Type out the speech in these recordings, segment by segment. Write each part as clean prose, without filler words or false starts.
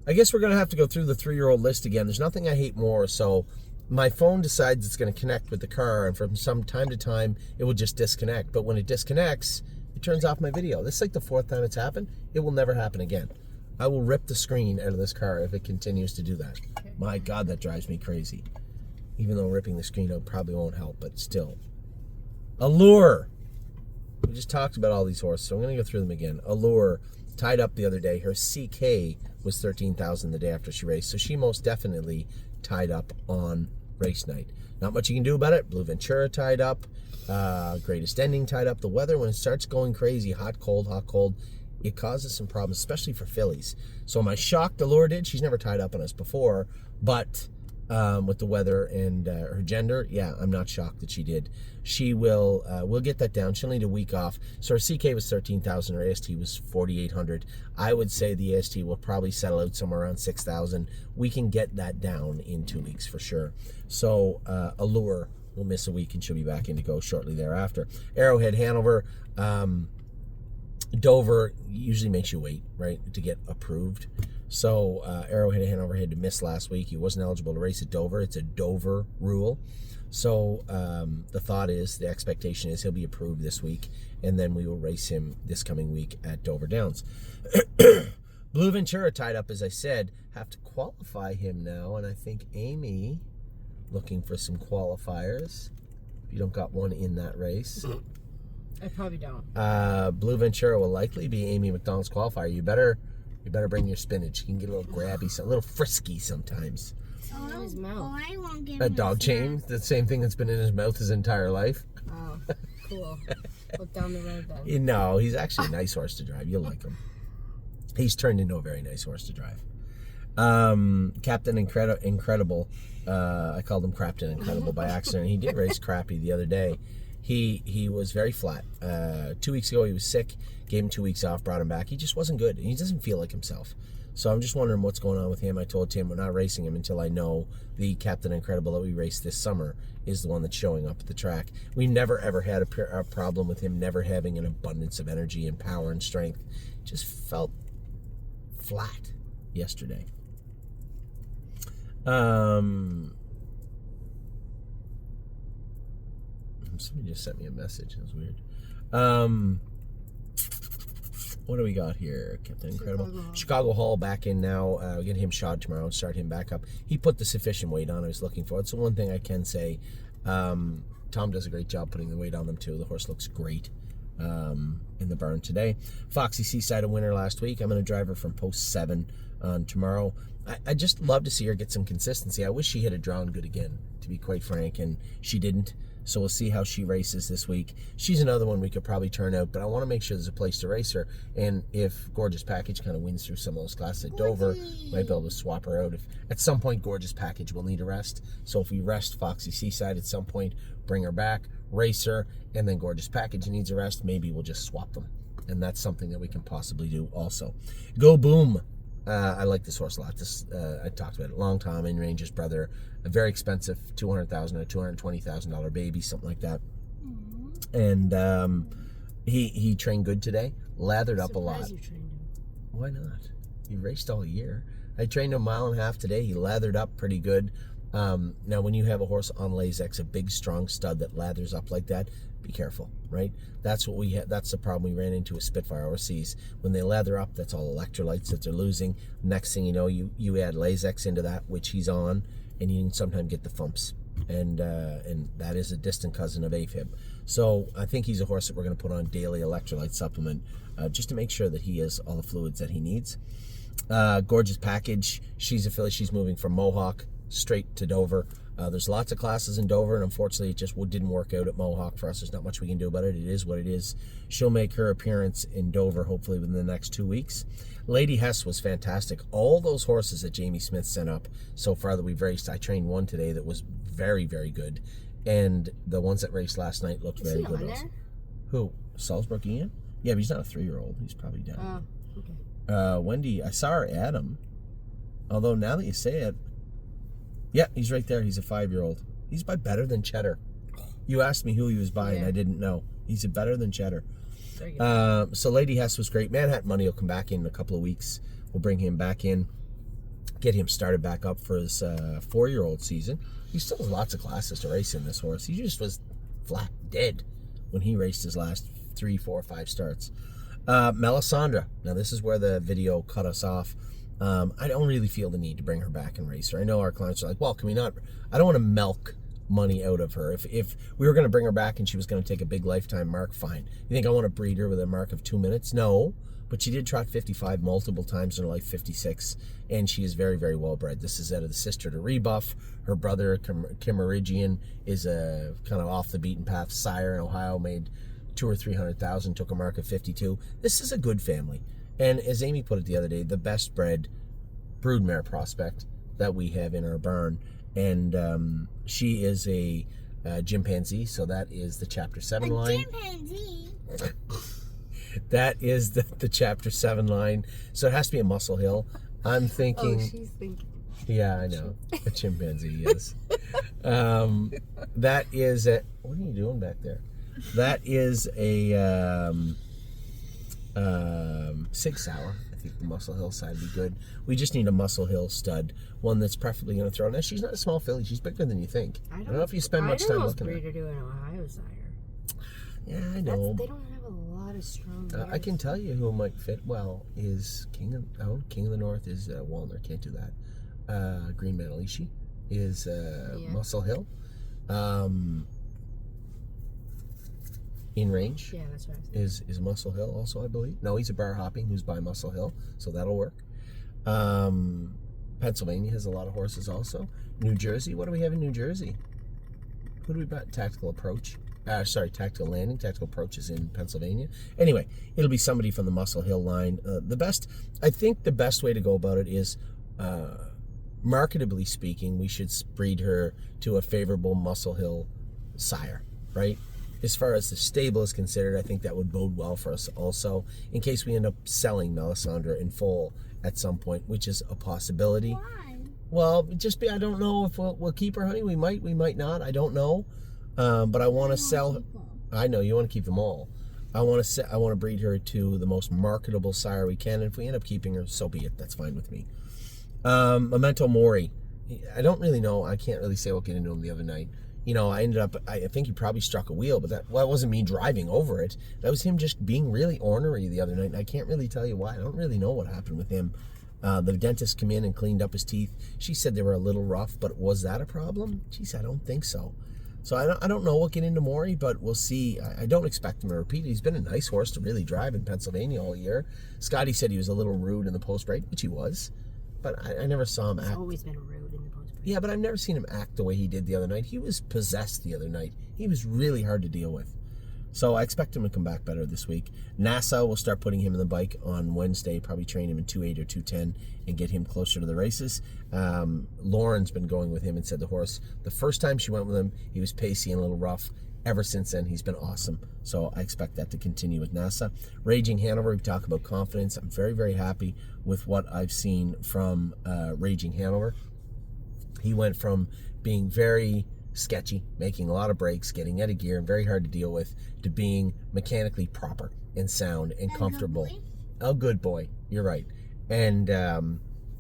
I guess we're going to have to go through the 3-year-old list again. There's nothing I hate more. So my phone decides it's going to connect with the car, and from some time to time, it will just disconnect. But when it disconnects, it turns off my video. This is like the 4th time it's happened. It will never happen again. I will rip the screen out of this car if it continues to do that. Okay. My God, that drives me crazy. Even though ripping the screen out probably won't help, but still. Allure. We just talked about all these horses, so I'm going to go through them again. Allure, tied up the other day. Her CK was $13,000 the day after she raced, so she most definitely tied up on race night. Not much you can do about it. Blue Ventura tied up. Greatest Ending tied up. The weather, when it starts going crazy, hot, cold, it causes some problems, especially for fillies. So am I shocked Allure did? She's never tied up on us before, but with the weather and her gender, yeah, I'm not shocked that she did. She will, we'll get that down. She'll need a week off. So her CK was 13,000, her AST was 4,800. I would say the AST will probably settle out somewhere around 6,000. We can get that down in 2 weeks for sure. So Allure will miss a week and she'll be back in to go shortly thereafter. Arrowhead, Hanover, Dover usually makes you wait, right, to get approved. So Arrowhead Hanover had to miss last week. He wasn't eligible to race at Dover. It's a Dover rule. So the thought is, the expectation is he'll be approved this week, and then we will race him this coming week at Dover Downs. Blue Ventura tied up, as I said, have to qualify him now, and I think Amy looking for some qualifiers. If you don't got one in that race. I probably don't. Blue Ventura will likely be Amy McDonald's qualifier. You better bring your spinach. You can get a little grabby, a little frisky sometimes. In his mouth. I won't give A him dog chain, the same thing that's been in his mouth his entire life. Oh, cool. Look down the road then. No, he's actually a nice horse to drive. You'll like him. He's turned into a very nice horse to drive. Captain Incredible. I called him Crapton Incredible by accident. He did race crappy the other day. He was very flat. 2 weeks ago he was sick. Gave him 2 weeks off, brought him back. He just wasn't good. He doesn't feel like himself. So I'm just wondering what's going on with him. I told Tim we're not racing him until I know the Captain Incredible that we raced this summer is the one that's showing up at the track. We never ever had a problem with him never having an abundance of energy and power and strength. Just felt flat yesterday. Somebody just sent me a message. That was weird. What do we got here? Captain Incredible. Chicago Hall back in now. We'll get him shod tomorrow and start him back up. He put the sufficient weight on I was looking for. It's the one thing I can say. Tom does a great job putting the weight on them too. The horse looks great in the barn today. Foxy Seaside, a winner last week. I'm going to drive her from post 7 on tomorrow. I just love to see her get some consistency. I wish she had a drawn good again, to be quite frank, and she didn't. So we'll see how she races this week. She's another one we could probably turn out, but I want to make sure there's a place to race her. And if Gorgeous Package kind of wins through some of those classes at Dover, might be able to swap her out. If at some point Gorgeous Package will need a rest. So if we rest Foxy Seaside at some point, bring her back, race her, and then Gorgeous Package needs a rest, maybe we'll just swap them. And that's something that we can possibly do also. Go Boom. I like this horse a lot. This I talked about it. Long Tom, In Range's brother, a very expensive $200,000 or $220,000 baby, something like that. And he trained good today. Lathered up a lot. You trained him. Why not? He raced all year. I trained him a mile and a half today. He lathered up pretty good. Now, when you have a horse on Lasix, a big, strong stud that lathers up like that, be careful, right? That's what we had. That's the problem we ran into with Spitfire overseas. When they lather up, that's all electrolytes that they're losing. Next thing you know, you add Lasix into that, which he's on, and you can sometimes get the thumps. And that is a distant cousin of AFib. So I think he's a horse that we're going to put on daily electrolyte supplement just to make sure that he has all the fluids that he needs. Gorgeous Package. She's a filly. She's moving from Mohawk straight to Dover. There's lots of classes in Dover, and unfortunately it just didn't work out at Mohawk for us. There's not much we can do about it. It is what it is. She'll make her appearance in Dover hopefully within the next 2 weeks. Lady Hess was fantastic. All those horses that Jamie Smith sent up so far that we've raced, I trained one today that was very, very good. And the ones that raced last night looked very good also. Who? Salzburg Ian? Yeah, but he's not a 3-year-old. He's probably down. Okay. Wendy, I saw her at him. Although now that you say it, yeah, he's right there. He's a 5-year-old. He's by Better Than Cheddar. You asked me who he was by, and I didn't know. He's a Better Than Cheddar. So Lady Hess was great. Manhattan Money will come back in a couple of weeks. We'll bring him back in. get him started back up for his 4-year-old season. He still has lots of classes to race in, this horse. He just was flat dead when he raced his last 3, 4, 5 starts. Melisandre. Now, this is where the video cut us off. I don't really feel the need to bring her back and race her. I know our clients are like, well, can we not? I don't want to milk money out of her. If we were going to bring her back and she was going to take a big lifetime mark, fine. You think I want to breed her with a mark of 2 minutes? No. But she did trot 55 multiple times in her life, 56, and she is very, very well bred. This is out of the sister to Rebuff. Her brother, Kimerigian, is a kind of off the beaten path sire in Ohio, made 200,000 or 300,000, took a mark of 52. This is a good family. And as Amy put it the other day, the best bred broodmare prospect that we have in our barn. And she is a chimpanzee, so that is the Chapter 7 line. Chimpanzee. That is the Chapter 7 line. So it has to be a Muscle Hill. I'm thinking... Oh, she's thinking... Yeah, I know. A chimpanzee, yes. That is a... What are you doing back there? That is a Sig Sauer. I think the Muscle Hill side would be good. We just need a Muscle Hill stud. One that's preferably going to throw. Now, she's not a small filly. She's bigger than you think. I don't know if you spend much time looking at her. I don't know if breeder do an Ohio sire. Yeah, I know. They don't have a lot of strong I can tell you who might fit well is King of the North is Walner. Can't do that. Green Manalishi is Muscle Hill. In Range, yeah, that's right. is Muscle Hill also, I believe. No, he's a bar hopping who's by Muscle Hill, so that'll work. Pennsylvania has a lot of horses also. New Jersey, what do we have in New Jersey? Who do we bet? Tactical Approach. Tactical Landing. Tactical Approach is in Pennsylvania. Anyway, it'll be somebody from the Muscle Hill line. I think the best way to go about it is, marketably speaking, we should breed her to a favorable Muscle Hill sire, right? As far as the stable is considered, I think that would bode well for us also, in case we end up selling Melisandre in full at some point, which is a possibility. Why? Well, I don't know if we'll keep her, honey. We might not. I don't know. But I want to sell. I know you want to keep them all. I want to breed her to the most marketable sire we can. And if we end up keeping her, so be it. That's fine with me. Memento Mori. I don't really know. I can't really say what get into him the other night. You know, I think he probably struck a wheel, but that wasn't me driving over it. That was him just being really ornery the other night, and I can't really tell you why. I don't really know what happened with him. The dentist came in and cleaned up his teeth. She said they were a little rough, but was that a problem? Geez, I don't think so. So I don't know what get into Maury, but we'll see. I don't expect him to repeat it. He's been a nice horse to really drive in Pennsylvania all year. Scotty said he was a little rude in the post-break, which he was, but I never saw him act. He's always been rude in the post-break. Yeah, but I've never seen him act the way he did the other night. He was possessed the other night. He was really hard to deal with. So I expect him to come back better this week. NASA will start putting him in the bike on Wednesday, probably train him in 2.8 or 2.10 and get him closer to the races. Lauren's been going with him and said the horse, the first time she went with him, he was pacey and a little rough. Ever since then, he's been awesome. So I expect that to continue with NASA. Raging Hanover, we talk about confidence. I'm very, very happy with what I've seen from Raging Hanover. He went from being very sketchy, making a lot of breaks, getting out of gear, and very hard to deal with, to being mechanically proper and sound and comfortable. A good boy, you're right. And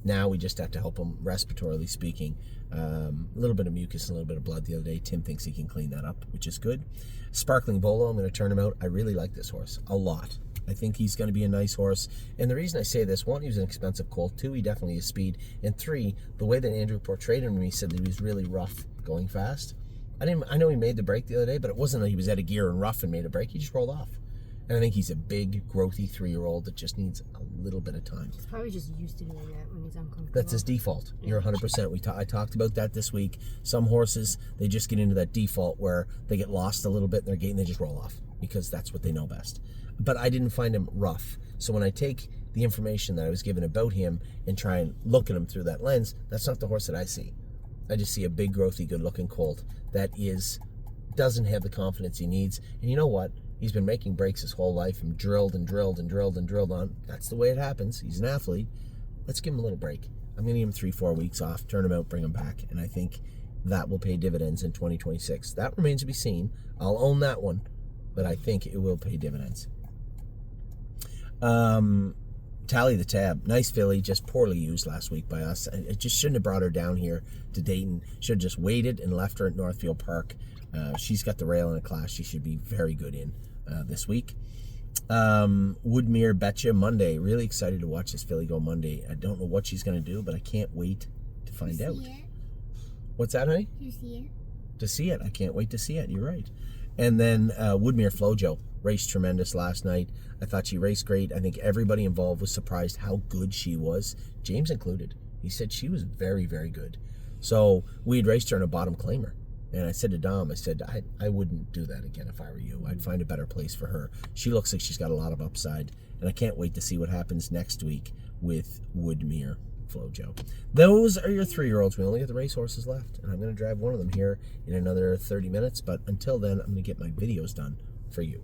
now we just have to help him respiratorily speaking. A little bit of mucus and a little bit of blood the other day. Tim thinks he can clean that up, which is good. Sparkling Bolo, I'm going to turn him out. I really like this horse a lot. I think he's going to be a nice horse. And the reason I say this, one, he was an expensive colt. Two, he definitely has speed. And three, the way that Andrew portrayed him to me said that he was really rough going fast. I know he made the break the other day, but it wasn't that he was out of gear and rough and made a break. He just rolled off. And I think he's a big, growthy 3-year-old that just needs a little bit of time. He's probably just used to doing that when he's uncomfortable. That's his default. You're 100%. I talked about that this week. Some horses, they just get into that default where they get lost a little bit in their gait and they just roll off because that's what they know best. But I didn't find him rough. So when I take the information that I was given about him and try and look at him through that lens, that's not the horse that I see. I just see a big, growthy, good-looking colt that doesn't have the confidence he needs. And you know what? He's been making breaks his whole life and drilled and drilled and drilled and drilled on. That's the way it happens. He's an athlete. Let's give him a little break. I'm going to give him 3-4 weeks off, turn him out, bring him back, and I think that will pay dividends in 2026. That remains to be seen. I'll own that one, but I think it will pay dividends. Tally the Tab. Nice filly, just poorly used last week by us. I just shouldn't have brought her down here to Dayton. Should have just waited and left her at Northfield Park. She's got the rail in a class she should be very good in this week. Woodmere Betcha Monday. Really excited to watch this filly go Monday. I don't know what she's going to do, but I can't wait to find out. What's that, honey? To see it. To see it. I can't wait to see it. You're right. And then Woodmere Flojo raced tremendous last night. I thought she raced great. I think everybody involved was surprised how good she was, James included. He said she was very, very good. So we had raced her in a bottom claimer. And I said to Dom, I said, I wouldn't do that again if I were you. I'd find a better place for her. She looks like she's got a lot of upside. And I can't wait to see what happens next week with Woodmere Flojo. Those are your 3-year-olds. We only have the racehorses left. And I'm going to drive one of them here in another 30 minutes. But until then, I'm going to get my videos done for you.